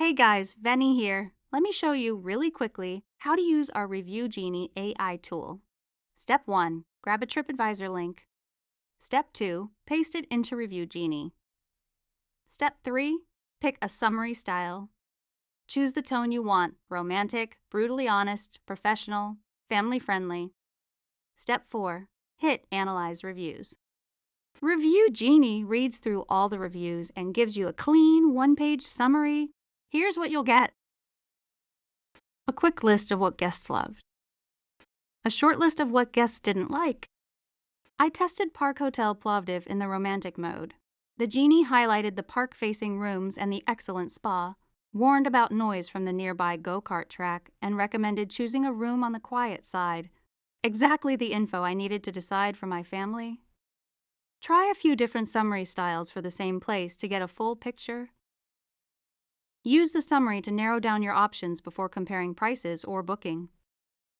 Hey guys, Venny here. Let me show you really quickly how to use our Review Genie AI tool. Step 1. Grab a TripAdvisor link. Step 2. Paste it into Review Genie. Step 3. Pick a summary style. Choose the tone you want: romantic, brutally honest, professional, family-friendly. Step 4. Hit Analyze Reviews. Review Genie reads through all the reviews and gives you a clean, one-page summary. Here's what you'll get: a quick list of what guests loved, a short list of what guests didn't like. I tested Park Hotel Plovdiv in the romantic mode. The Genie highlighted the park-facing rooms and the excellent spa, warned about noise from the nearby go-kart track, and recommended choosing a room on the quiet side. Exactly the info I needed to decide for my family. Try a few different summary styles for the same place to get a full picture. Use the summary to narrow down your options before comparing prices or booking.